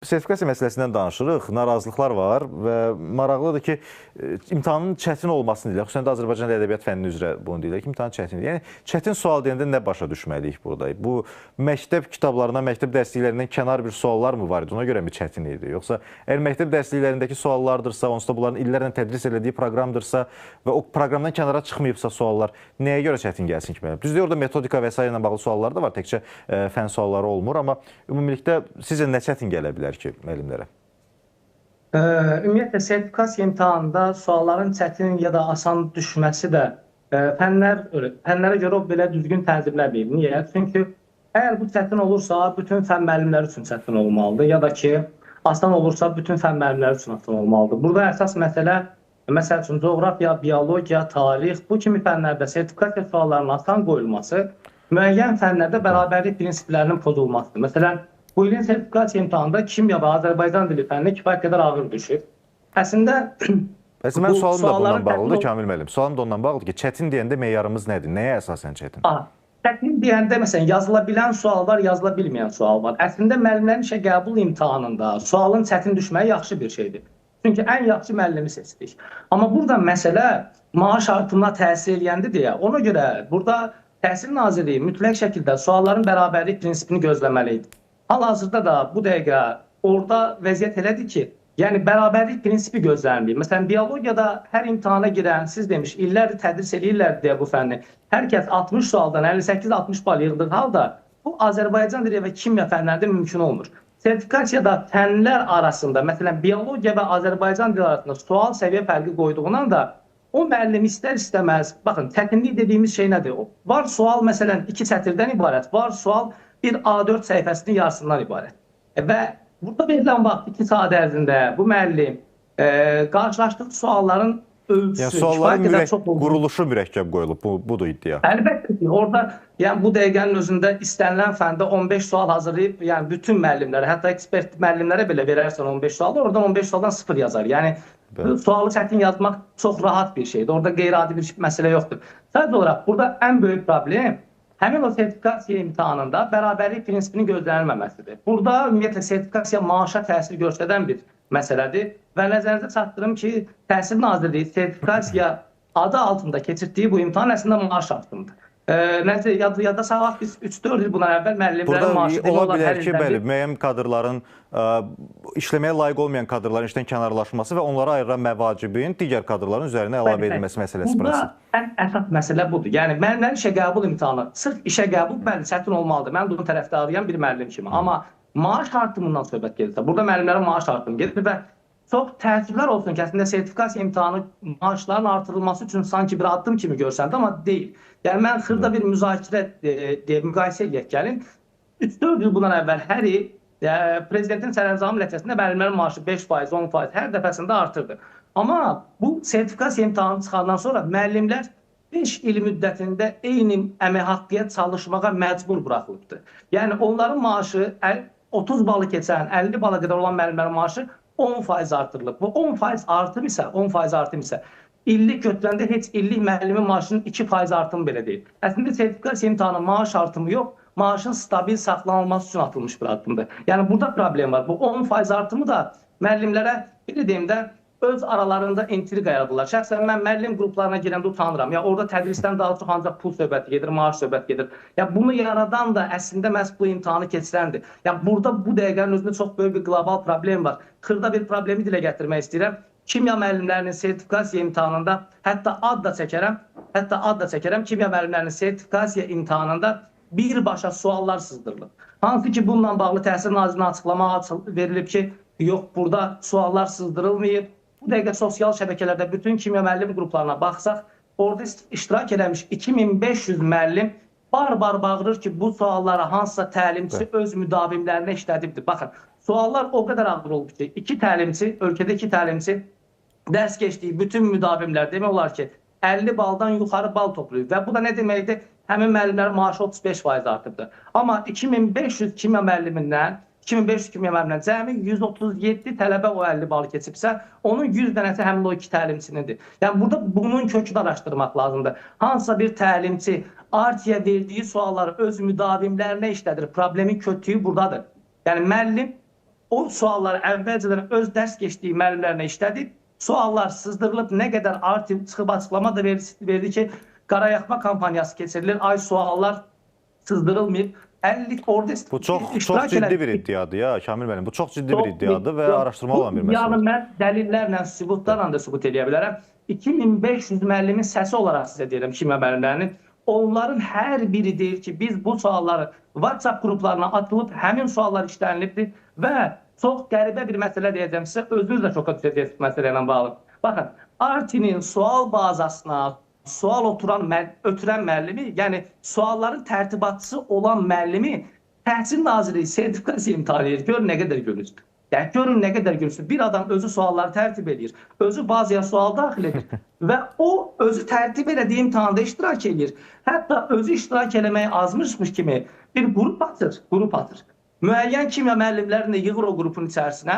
Sertifikasiya məsələsindən danışırıq, narazılıqlar var və maraqlıdır ki, imtahanın çətin olmasını deyirlər. Xüsusən də Azərbaycan ədəbiyyat fənni üzrə bunu deyirlər ki, imtahan çətindir. Yəni, çətin sual deyəndə nə başa düşməliyik burada? Bu, məktəb kitablarından, məktəb dərsliklərindən kənar bir suallar mı var idi? Ona görə mi çətin idi? Yoxsa, əgər məktəb dərsliklərindəki suallardırsa, onsuz da bunların illərlə tədris elədiyi proqramdırsa və o proqramdan kənara çıxmayıbsa suallar, nəyə görə çətin gəlsin ki, müəllim? Düzdür, orada metodika və s. ilə bağlı suallar da var, təkcə fənn sualları olmur, amma ümumilikdə sizə nə çətin gələ bilər ki, müəllimlərə? Ümumiyyətlə, sertifikasiya imtahanında sualların çətin ya da asan düşməsi də fənlərə görə o belə düzgün tənzimlənməyib. Niyə? Çünki əgər bu çətin olursa, bütün fənn müəllimləri üçün çətin olmalıdır, ya da ki, asan olursa, bütün fənn müəllimləri üçün asan olmalıdır. Burada əsas məsələ, məsəl üçün, coğrafiya, biologiya, tarix, bu kimi fənlərdə sertifikasiya suallarının asan qoyulması, müəyyən fənlərdə bərabərlik prinsiplərinin pozulmasıdır. Məsələn, bu ilin sertifikasiya imtahanında kimya və Azərbaycan dili fənni kifayət qədər ağır düşür. Əslində, mən sualım da bundan bağlıdır, Kamil müəllim. Sualım da ondan bağlıdır ki, çətin deyəndə meyarımız nədir? Nəyə əsasən çətin? Çətin deyəndə, məsələn, yazıla bilən sual var, yazıla bilməyən sual var. Əslində, müəllimlərin işə qəbul imtahanında sualın çətin düşməyi yaxşı bir şeydir. Çünki ən yaxşı müəllimi seçdik. Amma burada məsələ maaş artımına təsir eləyəndi deyə. Ona görə burada Təhsil Nazirliyi mütləq şəkildə sualların bərabərlik prinsipini gözləməlidir. Hal-hazırda da bu dəqiqə orada vəziyyət elədir ki, yəni bərabərlik prinsipi gözlənmir. Məsələn, biologiyada hər imtahana girən, siz demiş, illərdir tədris eləyirlər deyə bu fənni. Hər kəs 60 sualdan 58-60 bal yığdığı halda bu Azərbaycan dili və kimya fənlərində mümkün olmur. Sertifikasiyada fənlər arasında, məsələn, biologiya və Azərbaycan dili arasında sual səviyyə fərqi qoyduğundan da o müəllim istər-istəməz, baxın, çətinlik dediyimiz şey nədir? Var sual, məsələn, 2 sətirdən ibarət, var sual bir A4 səhifəsinin yarısından ibarət. Və burada verilən vaxt 2 saat ərzində bu müəllim qarşılaşdığı sualların ölçüsü, sualların quruluşu mürəkkəb qoyulub, budur iddia. Əlbəttə ki, orada bu dəqiqənin özündə istənilən fəndə 15 sual hazırlayıb, yəni bütün müəllimlərə, hətta ekspert müəllimlərə belə verərsən 15 sualı, oradan 15 sualdan 0 yazar. Yəni, sualı çətin yazmaq çox rahat bir şeydir. Orada qeyri-adi bir məsələ yoxdur. Sadəcə olaraq, burada ən böyük problem həmin o sertifikasiya imtahanında bərabərlik prinsipinin gözlənilməməsidir. Burada ümumiyyətlə sertifikasiya maaşa təsir göstərən bir məsələdir və nəzərinizə çatdırım ki, Təhsil Nazirliyi sertifikasiya adı altında keçirdiyi bu imtahan əslində maaş artımıdır. Yadda salaq biz 3-4 il bundan əvvəl müəllimlərin maaşı... Burada ola bilər ki, bəli, müəyyən kadrların, işləməyə layiq olmayan kadrların işdən kənarlaşması və onlara ayrılan məvacibin digər kadrların üzərinə əlavə edilməsi məsələsi. Burada ən əsas məsələ budur. Yəni, müəllimlərin işə qəbul imtahanı, sırf işə qəbul bəli, çətin olmalıdır. Mən bunun tərəfdarıyam bir müəllim kimi. Amma maaş artımından söhbət gedirsə, burada müəllimlərin maaş artımı gedir və çox təəssüflər olsun ki, əslində sertifikasiya imtahanı maaşların artırılması üçün sanki bir addım kimi görsəndi, amma deyil. Yəni, mən xırda bir müqayisə edək gəlin. 3-4 il bundan əvvəl hər il Prezidentin sərəncamı nəticəsində müəllimlərin maaşı 5%, 10% hər dəfəsində artırdı. Amma bu sertifikasiya imtahanı çıxandan sonra müəllimlər 5 il müddətində eyni əmək haqqıya çalışmağa məcbur buraxılıbdır. Yəni, onların maaşı 30 balı keçən, 50 bala qədər olan müəllimlərin maaşı 10% artırılıb. Bu 10% artım isə illik götürəndə heç illik müəllimin maaşının 2% artımı belə deyil. Əslində sertifikasiya imtahanı maaş artımı yox, maaşın stabil saxlanılması üçün atılmış bir addımdır. Yəni burada problem var. Bu 10% artımı da müəllimlərə, belə deyim də, öz aralarında intriqa yaradırlar. Şəxsən mən müəllim qruplarına girəndə utanıram. Ya orada tədrisdən daha çox ancaq pul söhbəti gedir, maaş söhbəti gedir. Ya bunu yaradan da əslində məhz bu imtahanı keçirəndir. Ya burada bu dəqiqənin özündə çox böyük bir qlobal problem var. Xırda bir problemi dilə gətirmək istəyirəm. Kimya müəllimlərinin sertifikasiya imtahanında hətta ad da çəkərəm, kimya müəllimlərinin sertifikasiya imtahanında birbaşa suallar sızdırılıb. Hansı ki, bununla bağlı Təhsil Nazirliyinin açıqlama verilib ki, yox, burada suallar sızdırılmayıb. Bu dəqiqə sosial şəbəkələrdə bütün kimya müəllim qruplarına baxsaq, orada iştirak eləmiş 2500 müəllim bar-bar bağırır ki, bu suallara hansısa təlimçi öz müdavimlərinə işlədibdir. Baxın, suallar o qədər ağır olub ki, ölkədə 2 təlimçi dərs keçdiyi bütün müdavimlər demək olar ki, 50 baldan yuxarı bal toplayıb və bu da nə deməkdir? Həmin müəllimlərin maaşı 35% artıbdır. Amma 2500 kimya müəllimindən cəmi 137 tələbə o 50 balı keçibsə, onun 100 dənəsi həmin o 2 təlimçinidir. Yəni, burada bunun kökünü araşdırmaq lazımdır. Hansısa bir təlimçi artıya verdiyi sualları öz müdavimlərinə işlədir. Problemin kötüyü buradadır. Yəni, müəllim o sualları əvvəlcədən öz dərs keçdiyi müəllimlərinə işlədib, suallar sızdırılıb, nə qədər artıq çıxıb açıqlama da verdi ki, Qarayaxma kampaniyası keçirilir, ay suallar sızdırılmayıb. 50 orada Bu çox ciddi bir iddiadır ya Kamil müəllim. Bu çox ciddi bir iddiadır və araşdırma olan bir məsələdir. Yəni mən dəlillərlə, sübutlarla da sübut edə bilərəm. 2500 müəllimin səsi olaraq sizə deyirəm, kimya müəllimlərinin. Onların hər biri deyir ki, biz bu sualları WhatsApp qruplarına atılıb, həmin suallar işlənilibdir və çox qəribə bir məsələ deyəcəm sizə, özünüz də çox düşəcəksiniz məsələ ilə bağlı. Baxın, Artinin sual bazasına sual ötürən müəllimi, yəni sualların tərtibatçısı olan müəllimi Təhsil Nazirliyi sertifikasiya imtahan edir. Görün nə qədər görürsün. Yəni görün nə qədər görürsün. Bir adam özü sualları tərtib edir, özü bazaya sual daxil edir və o özü tərtib elədiyi imtahanda iştirak edir. Hətta özü iştirak eləməyi azmışmış kimi bir qrup atır. Müəyyən kimya müəllimlərini yığır o qrupun içərisinə,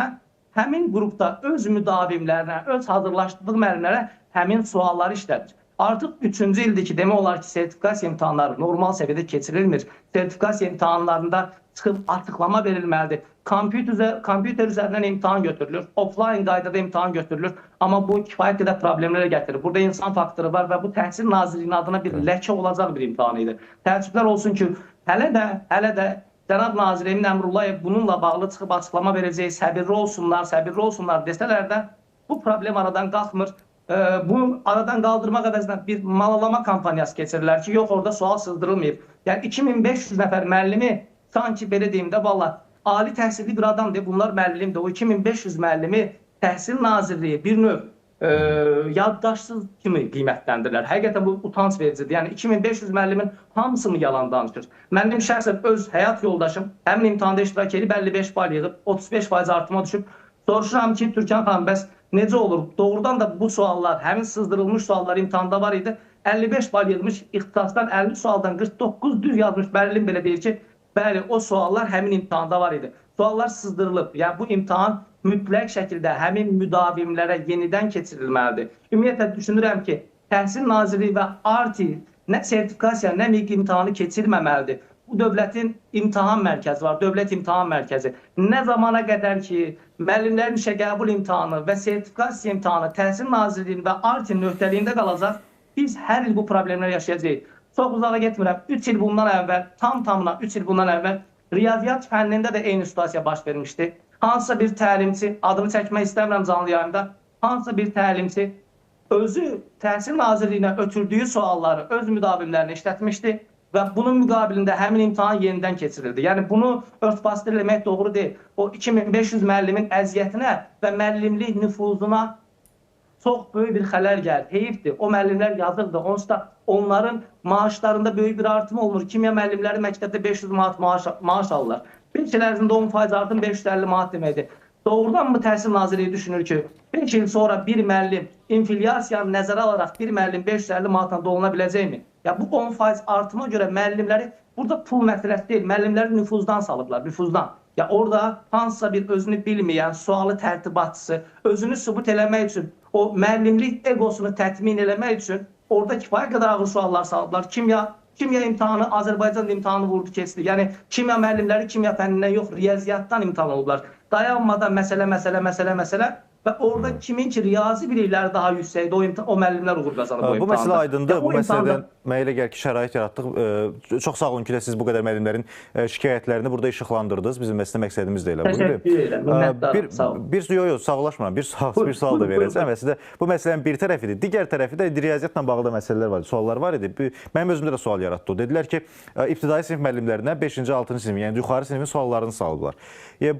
həmin qrupda öz müdavimlərinə, öz hazırlaşdığı müəllimlərə həmin sualları işlədir. Artıq 3-cü ildir ki, demək olar ki, sertifikasiya imtahanları normal səviyyədə keçirilmir. Sertifikasiya imtahanlarında çıxıb açıqlama verilməlidir. Kompüter üzərindən imtahan götürülür, offline qaydada imtahan götürülür. Amma bu kifayət qədər problemlərə gətirir. Burada insan faktoru var və bu Təhsil Nazirliyinin adına bir ləkə olacaq bir imtahan idi. Təəssüflər olsun ki, hələ də Cənab Nazir Emin Əmrullayev bununla bağlı çıxıb açıqlama verəcək, səbirli olsunlar desələr də bu problem aradan qalxmır. Bu aradan qaldırmaq əvəzinə bir malalama kampaniyası keçirirlər ki, yox orada sual sızdırılmayıb. Yəni 2500 nəfər müəllimi sanki belə deyim də, valla ali təhsilli bir adamdır, bunlar müəllimdir. O 2500 müəllimi Təhsil Nazirliyi bir növ yaddaşsız kimi qiymətləndirirlər. Həqiqətən bu utanç vericidir. Yəni 2500 müəllimin hamısı mı yalan danışır? Mənim şəxsən öz həyat yoldaşım həmin imtahanda iştirak edib 55 bal yığıb, 35% artıma düşüb. Soruşuram ki, Türkan xanım, bəs necə olur? Doğrudan da bu suallar, həmin sızdırılmış suallar imtahanda var idi. 55 bal yığmış, ixtisasdan 50 sualdan 49 düz yazmış müəllim belə deyir ki, bəli, o suallar həmin imtahanda var idi. Suallar sızdırılıb. Yəni bu imtahan mütləq şəkildə həmin müdavimlərə yenidən keçirilməlidir. Ümumiyyətlə düşünürəm ki, Təhsil Nazirliyi və ARTİ nə sertifikasiya, nə MİQ imtahanı keçirməməlidir. Bu dövlətin imtahan mərkəzi var, dövlət imtahan mərkəzi. Nə zamana qədər ki, müəllimlərin işə qəbul imtahanı və sertifikasiya imtahanı Təhsil Nazirliyinin və ARTİ-nin öhdəliyində qalacaq, biz hər il bu problemləri yaşayacağıq. Çox uzağa getmirəm. 3 il bundan əvvəl, tamına 3 il bundan əvvəl riyaziyyat fənnində də eyni situasiya baş vermişdi. Hansısa bir təlimçi, adını çəkmək istəmirəm canlı yayımda, hansısa bir təlimçi özü Təhsil Nazirliyinə ötürdüyü sualları öz müdavimlərinə işlətmişdi və bunun müqabilində həmin imtahan yenidən keçirildi. Yəni bunu örtbasdır eləmək doğru deyil. O 2500 müəllimin əziyyətinə və müəllimlik nüfuzuna çox böyük bir xələl gəlir. Heyifdir. O müəllimlər yazıqdır. Onsuz da onların maaşlarında böyük bir artım olmur. Kimya müəllimləri məktəbdə 500 manat maaş alırlar. 5 il ərzində 10% artım 550 manat deməkdir. Doğrudan mı Təhsil Nazirliyi düşünür ki, 5 il sonra bir müəllim inflyasiyanı nəzərə alaraq bir müəllim 550 manatla doluna biləcəkmi? Ya bu 10% artıma görə müəllimləri, burada pul məsələsi deyil, müəllimləri nüfuzdan salıblar, nüfuzdan. Ya orada hansısa bir özünü bilməyən, sualı tərtibatçısı, özünü sübut eləmək üçün, o müəllimlik egosunu tətmin eləmək üçün orada kifayət qədər ağır suallar salıblar. Kimya imtahanı, Azərbaycan imtahanı vurdu keçdi. Yəni kimya müəllimləri kimya fənnindən yox, riyaziyyatdan imtahan olublar. Dayanmadan məsələ və orada kimin ki riyazi bilikləri daha yüksəkdir, o müəllimlər uğur qazanır bu imtahanda. Bu məsələ aydındır. Bu məsələdən mənə elə gəlir ki, şərait yaratdıq. Çox sağ olun ki, siz bu qədər müəllimlərin şikayətlərini burada işıqlandırdınız. Bizim məsələ məqsədimiz də elə buydu. Sağlaşmıram. Bir sual da verəcəm. Əslində bu məsələnin bir tərəfidir. Digər tərəfi də riyaziyyatla bağlı məsələlər var idi, suallar var idi. Mənim özümdə də sual yaratdı. Dedilər ki, ibtidai sinif müəllimlərinə 5-ci, 6-cı sinif, yəni yuxarı sinifin suallarını salıblar.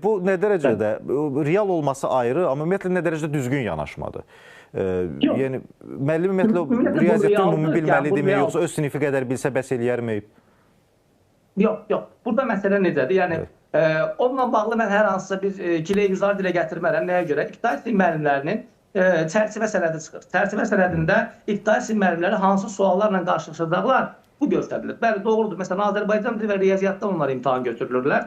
Bu nə dərəcədə real olması ayrı, amma ümumiyyətlə nə dərəcədə düzgün yanaşmadır. Yəni müəllim ümumiyyətlə riyaziyyatda ümumi bilməlidirmi, yoxsa öz sinifi qədər bilsə bəs eləyərmi? Yox. Burada məsələ necədir? Yəni onunla bağlı mən hər hansısa bir gilə-güzar dilə gətirmərəm. Nəyə görə? İbtidai sinif müəllimlərinin çərçivə sənədi çıxır. Çərçivə sənədində ibtidai sinif müəllimləri hansı suallarla qarşılaşacaqlar, bu göstərilir. Bəli, doğrudur. Məsələn, Azərbaycan dili və riyaziyyatdan onlar imtahan götürülürlər.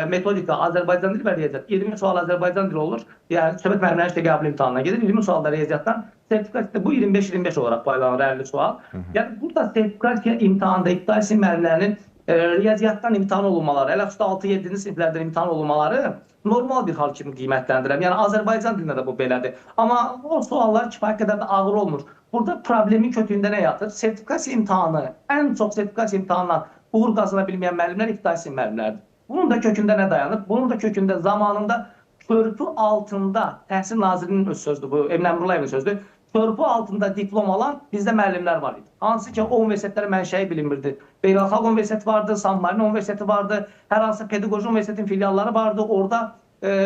Metodika Azərbaycan dili və riyaziyyat. 20 sual Azərbaycan dili olur. Yəni söhbət müəllimlərin işə qəbul imtahanına gedir. 20 sual da riyaziyyatdan. Sertifikasiya bu 25-25 olaraq paylanır 50 sual. Yəni burada sertifikasiya imtahanında ibtidai sinif müəllimlərinin riyaziyyatdan imtahan olunmaları, elə xüsusilə 6-7-ci siniflərdən imtahan olunmaları normal bir hal kimi qiymətləndirirəm. Yəni Azərbaycan dilində də bu belədir. Amma o suallar kifayət qədər də ağır olmur. Burada problemin kötüyündə nə yatır? Sertifikasiya imtahanı, ən çox sertifikasiya imtahanından uğur qazana bilməyən müəllimlər ibtidai sinif müəllimləridir. Bunun da kökündə nə dayanır? Bunun da kökündə zamanında körpü altında, Təhsil Nazirinin öz sözdür, bu Emin Əmrullayevin sözdür, körpü altında diplom alan bizdə müəllimlər var idi. Hansı ki, o universitetlərə mənşəyi bilinmirdi. Beynəlxalq Universiteti vardı, San Marino Universiteti vardı, hər hansı pedaqoji universitetin filialları vardı. Orada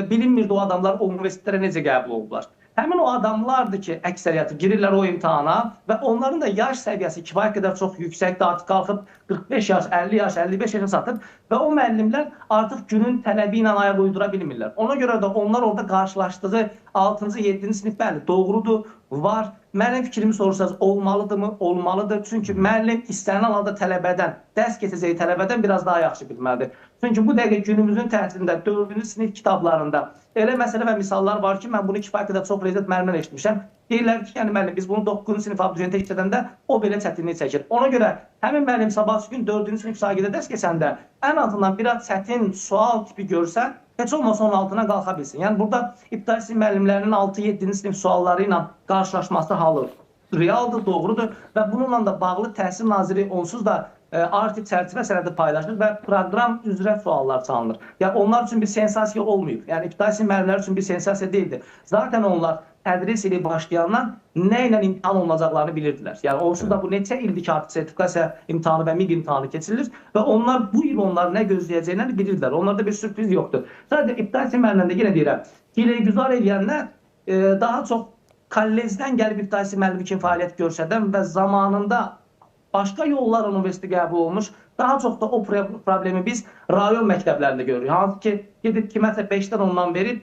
bilinmirdi o adamlar o universitetlərə necə qəbul oldular. Həmin o adamlardır ki, əksəriyyəti girirlər o imtahana və onların da yaş səviyyəsi kifayət qədər çox yüksəkdir. Artıq qalxıb 45 yaş, 50 yaş, 55 yaşa satıb və o müəllimlər artıq günün tələbi ilə ayaq uydura bilmirlər. Ona görə də onlar orada qarşılaşdığı 6-cı, 7-ci sinif bəli, doğrudur, var. Mənim fikrimi sorursanız, olmalıdırmı? Olmalıdır. Çünki müəllim istənilən halda tələbədən, dərs keçəcəyi tələbədən biraz daha yaxşı bilməlidir. Çünki bu dəqiqə günümüzün təhsilində 4-cü sinif kitablarında elə məsələ və misallar var ki, mən bunu kifayət qədər çox Rezət müəllimdən eşitmişəm. Deyirlər ki, yəni müəllim, biz bunu 9-cu sinif abituriyentə işlədəndə o belə çətinlik çəkir. Ona görə həmin müəllim sabahçı gün 4-cü sinif saqidə dərs keçəndə ən azından biraz çətin sual tipi görsə, heç olmasa onun altına qalxa bilsin. Yəni burada ibtidai sinif müəllimlərinin 6-7-ci sinif sualları ilə qarşılaşması halı realdır, doğrudur və bununla da bağlı Təhsil Naziri onsuz da artıq çərçivə sənədi paylaşır və proqram üzrə suallar çalınır. Yəni onlar üçün bir sensasiya olmayıb. Yəni ibtidai sinif müəllimləri üçün bir sensasiya deyildi. Zaten onlar tədris ili başlayandan nə ilə imtahan olunacaqlarını bilirdilər. Yəni onsuz da bu neçə ildir ki, artıq sertifikasiya imtahanı və MİQ imtahanı keçirilir və onlar bu il onları nə gözləyəcəklərini bilirdilər. Onlarda bir sürpriz yoxdur. Sadəcə ibtidai sinif müəllimlərində yenə deyirəm, hiləgüzar edənlər daha çox kollecdən gəlib ibtidai sinif müəllimi kimi fəaliyyət göstərən və zamanında başqa yollarla universitetə qəbul olmuş, daha çox da o problemi biz rayon məktəblərində görürük. Hansı ki, gedib kiməsə 5-dən ondan verib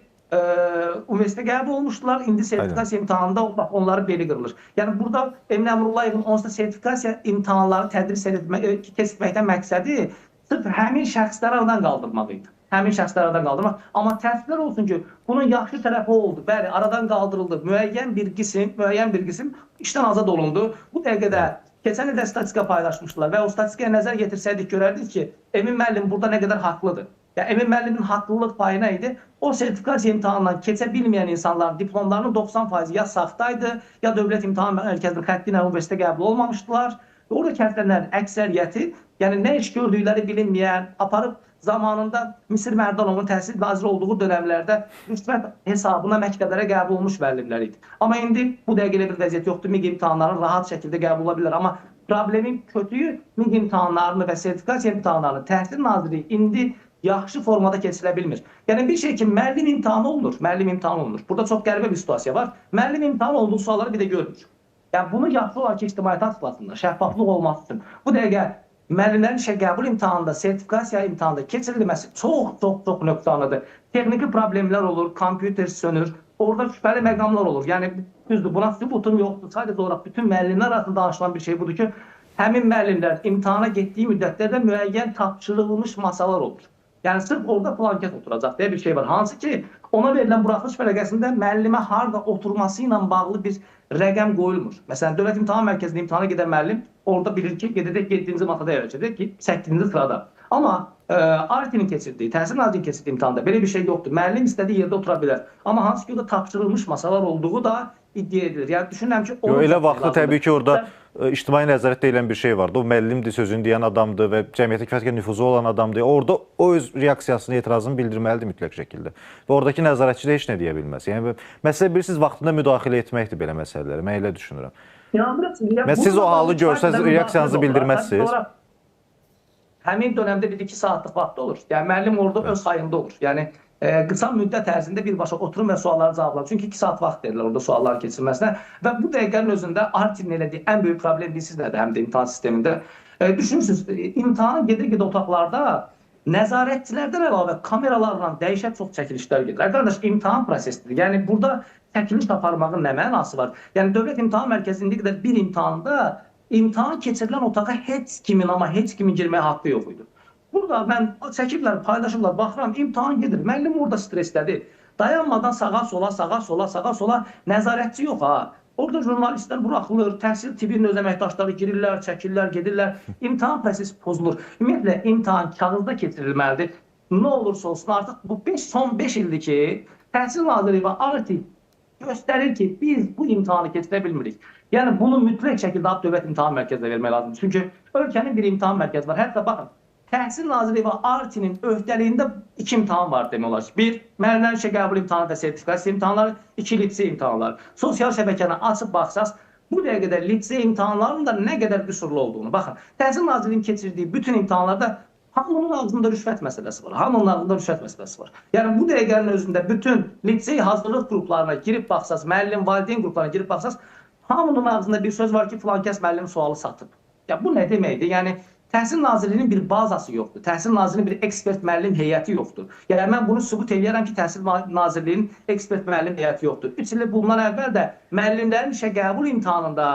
universitetə qəbul olmuşdular, indi sertifikasiya imtahanında onları beli qırılır. Yəni burada Emin Əmrullayevin onsuz da sertifikasiya imtahanları tədris etməkdən məqsədi sırf həmin şəxsləri aradan qaldırmaq idi. Həmin şəxsləri aradan qaldırmaq. Amma təəssüflər olsun ki, bunun yaxşı tərəfi oldu. Bəli, aradan qaldırıldı. Müəyyən bir qisim işdən azad olundu. Bu dəqiqədə keçən ildə statistika paylaşmışdılar və o statistikaya nəzər yetirsəydik görərdik ki, Emin müəllim burada nə qədər haqlıdır. Yəni Emin müəllimin haqlılıq payı nə idi? O sertifikasiya imtahanından keçə bilməyən insanların diplomlarının 90% ya saxtaydı, ya Dövlət İmtahan Mərkəzinin xətti ilə universitetə qəbul olmamışdılar. Orada kəsənlərin əksəriyyəti, yəni nə iş gördükləri bilinməyən, aparıb zamanında Misir Mərdanovun təhsil naziri olduğu dönəmlərdə rüşvət hesabına məktəblərə qəbul olmuş müəllimlər idi. Amma indi bu dəqiqə bir vəziyyət yoxdur. MİQ imtahanlarının rahat şəkildə qəbul ola bilər. Amma problemin kötüyü MİQ imtahanlarını və sertifikasiya imtahanlarını Təhsil Naziri indi yaxşı formada keçirə bilmir. Yəni bir şey ki, müəllim imtahanı olunur. Burada çox qəribə bir situasiya var. Müəllim imtahanı olduğu sualları bir də görmür. Yəni bunu yaxşı olar ki, ictimaiyyətə açıqlasınlar, şəffaflıq olması üçün. Bu dəqiqə müəllimlərin işə qəbul imtahanında, sertifikasiya imtahanında keçirilməsi çox nöqsanlıdır. Texniki problemlər olur, kompüter sönür, orada şübhəli məqamlar olur. Yəni düzdür, buna sübutum yoxdur. Sadəcə olaraq bütün müəllimlər arasında danışılan bir şey budur ki, həmin müəllimlər imtahana getdiyi müddətlərdə müəyyən tapşırılmış masalar olur. Yəni sırf orada planket oturacaq deyə bir şey var. Hansı ki, ona verilən buraxılış vərəqəsində müəllimə harda oturması ilə bağlı bir rəqəm qoyulmur. Məsələn, Dövlət İmtahan Mərkəzində imtahana gedən müəllim orada bilir ki, gedəcək 7-ci masada yerləşəcək ki, 8-ci sırada. Amma ART-nin keçirdiyi, Təhsil Nazirinin keçirdiyi imtahanda belə bir şey yoxdur. Müəllim istədiyi yerdə otura bilər. Amma hansı ki, orada tapşırılmış masalar olduğu da iddia edilir. Yəni düşünürəm ki, elə vaxtda təbii ki, orada ictimai nəzarət deyilən bir şey vardı. O müəllimdir, sözünü deyən adamdır və cəmiyyətə kifayət nüfuzu olan adamdır. Orada o öz reaksiyasını, etirazını bildirməlidir mütləq şəkildə. Və oradakı nəzarətçi də heç nə deyə bilməz. Yəni məsələ bilirsiniz, vaxtında müdaxilə etməkdir belə məsələlərə. Mən elə düşünürəm. Siz o halı görsəniz, reaksiyanızı bildirməzsiniz. Həmin dönəmdə 1-2 saatlıq vaxt olur. Yəni müəllim orada öz sayında olur. Yəni qısa müddət ərzində birbaşa oturun və sualları cavablar. Çünki 2 saat vaxt verirlər orada suallar keçirməsinə və bu dəqiqənin özündə ART-nin elədiyi ən böyük problem bilirsiniz nədir, həm də imtahan sistemində. Düşünürsünüz, imtahana gedə-gedə otaqlarda nəzarətçilərdən əlavə kameralarla dəhşət çox çəkilişlər gedir. Qardaş, imtahan prosesidir. Yəni burada çəkiliş aparmağın nə mənası var? Yəni Dövlət İmtahan Mərkəzində qədər bir imtahanda imtahan keçirilən otağa heç kimin girməyə haqqı yox idi. Burada mən çəkiblər, paylaşırlar, baxıram, imtahan gedir. Müəllim orada stressdədir. Dayanmadan sağa sola, nəzarətçi yox ha. Orada jurnalistlər buraxılır, təhsil tibinin öz əməkdaşları girirlər, çəkirlər, gedirlər. İmtahan prosesi pozulur. Ümumiyyətlə, imtahan kağızda keçirilməlidir. Nə olursa olsun, artıq bu son 5 ildir ki, Təhsil Nazirliyi və artıq göstərir ki, biz bu imtahanı keçirə bilmirik. Yəni, bunu mütləq şəkildə Dövlət İmtahan Mərkəzinə vermək lazımdır. Çünki ölkənin bir imtahan mərkəzi var. Hətta baxın, Təhsil Nazirliyi və ARTİ-nin öhdəliyində 2 imtahan var demək olar ki. 1, müəllimlərin işə qəbul imtahanı və sertifikasiya imtahanları, 2 lisey imtahanları. Sosial şəbəkəni açıb baxsaq, bu dəqiqədə lisey imtahanlarının da nə qədər qüsurlu olduğunu. Baxın, Təhsil Nazirliyinin keçirdiyi bütün imtahanlarda hamının ağzında rüşvət məsələsi var. Hamının ağzında rüşvət məsələsi var. Yəni, bu dəqiqənin özündə bütün lisey hazırlıq qruplarına girib baxsaq, müəllim, valideyn qruplarına girib baxsaq, hamının ağzında bir söz var ki, filan kəs müəllim sualı satıb. Ya, bu nə deməkdir? Yəni, Təhsil Nazirliyinin bir bazası yoxdur. Təhsil Nazirliyinin bir ekspert müəllim heyəti yoxdur. Yəni, mən bunu sübut edirəm ki, Təhsil Nazirliyinin ekspert müəllim heyəti yoxdur. 3 il bundan əvvəl də müəllimlərin işə qəbul imtahanında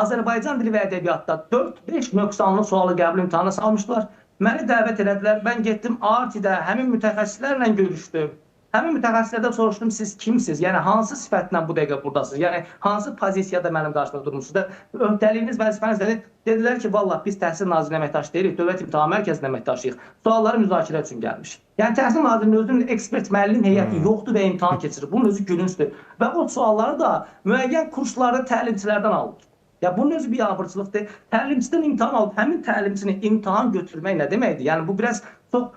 Azərbaycan dili və ədəbiyyatda 4-5 nöqsanlı sualı qəbul imtahanına salmışdılar. Məni dəvət elədilər, mən getdim ARTİ-də həmin mütəxəssislərlə görüşdüm. Həmin mütəxəssislərdən soruşdum, siz kimsiniz? Yəni, hansı sifətlə bu dəqiqə buradasınız? Yəni, hansı pozisiyada mənim qarşımda durmuşsunuz? Öhdəliyiniz, vəzifəniz nədir? Dedilər ki, vallah, biz Təhsil Nazirliyinin əməkdaşı deyilik, Dövlət İmtahan Mərkəzinin əməkdaşıyıq. Sualları müzakirə üçün gəlmişik. Yəni, Təhsil Nazirliyinin özünün ekspert müəllim heyəti yoxdur və imtahan keçirir. Bunun özü gülüncdür. Və o sualları da müəyyən kursları təlimçilərdən alır. Ya, bunun özü bir abırçılıqdır. Təlimçidən imtahan alıb, həmin təlimçini imtahan götürmək nə deməkdir? Yəni, bu biraz çox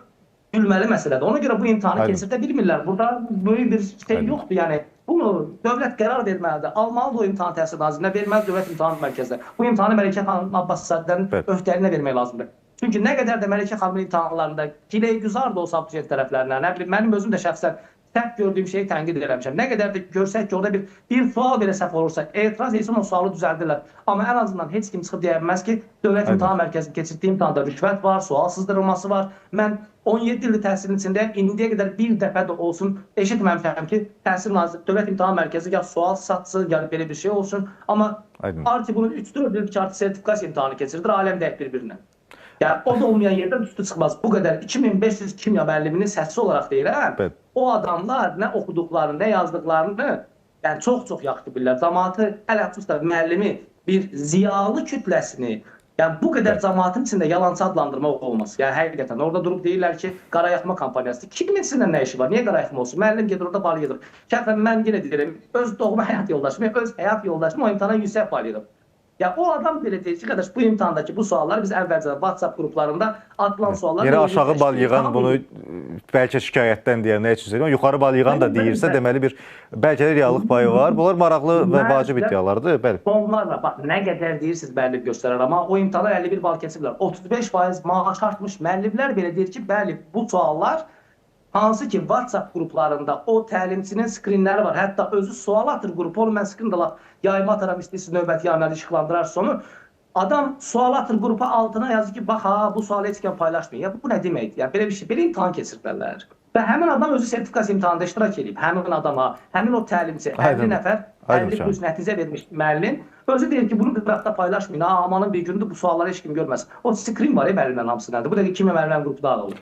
gülməli məsələdir. Ona görə bu imtahanı keçirdə bilmirlər. Burada böyük bir şey yoxdur. Yəni, bunu dövlət qərar verməlidir. Almalıdır o imtahan Təhsil Nazirinə, verməlidir Dövlət İmtahan Mərkəzinə. Bu imtahanı Məlikə xanım Abbaszadenin öhdəliyinə vermək lazımdır. Çünki nə qədər də Məlikə xanımın imtahanlarında giləygüzar da olsa abituriyent tərəflərinə, nə bilim, mənim özüm də şəxsən səhv gördüyüm şeyi tənqid eləmişəm. Nə qədər də görsək ki, orada bir sual belə səhv olursa, etiraz etsin, o sualı düzəldirlər. Amma ən azından heç kim çıxıb deyə bilməz ki, Dövlət İmtahan Mərkəzinin keçirdiyi imtahanda rüşvət var, sual sızdırılması var. Mən 17 ildir təhsilin içindəyəm, indiyə qədər bir dəfə də olsun eşitməmişəm ki, Dövlət İmtahan Mərkəzi ya sual satsın, ya belə bir şey olsun. Amma ARTİ bunu 3-4 il ki, artıq sertifikasiya imtahanı keçirdir, aləm deyək bir-birinə. Yəni, o da olmayan yerdən üstü çıxmaz. Bu qədər 2500 kimya müəlliminin səsi olaraq deyirəm. O adamlar nə oxuduqlarını, nə yazdıqlarını çox-çox yaxşı bilirlər. Cəmaatı, əlhəfsus da müəllimi, bir ziyalı kütləsini, yəni bu qədər cəmaatın içində yalançı adlandırmaq olmaz. Yəni, həqiqətən, orada durub deyirlər ki, qarayaxma kampaniyası. Kimin sizinlə nə işi var? Niyə qarayaxma olsun? Müəllim gedir, orada bal yedir. Şəxsən, mən yenə deyirəm, öz doğma həyat yoldaşım, öz həyat yoldaşım o imtihana yüksək bal yedir. Ya, o adam belə deyir ki, qardaş, bu imtahandakı bu sualları biz əvvəlcə WhatsApp qruplarında atılan suallar... Yəni, aşağı bal yığan bunu bəlkə şikayətdən deyər, nə üçün söyləyir? Yuxarı bal yığan da deyirsə, deməli bir bəlkə də reallıq payı var. Bunlar maraqlı və vacib iddialardır. Bəli. Onlarla, bax, nə qədər deyirsiniz, bəlli göstərər. Amma o imtihana 51 bal keçiblər. 35% maaş artmış müəllimlər belə deyir ki, bəli, bu suallar hansı ki, WhatsApp qruplarında o təlimçinin skrinləri var. Hətta özü sual atır qrupu, onu mən skrinlə yayma ataram, istəyirsiz növbəti yayımlarda işıqlandırarsınız onu. Adam sual atır qrupa altına yazır ki, bax, bu sualı heç kim paylaşmıyor. Ya, bu nə deməkdir? Yəni, belə bir şey, belə imtahan keçirdilər. Və həmin adam özü sertifikasiya imtahanında iştirak edib. Həmin adama, həmin o təlimçi, 50 nəfər, 50+ nəticə vermiş müəllim, özü deyir ki, bunu qıraqda paylaşmayın. Amanın bir gündür bu sualları heç kim görməsin. O skrin var ya müəllimlərin hamısı nədir? Bu dəqiqə kimya müəllimlərin qrupu da alır.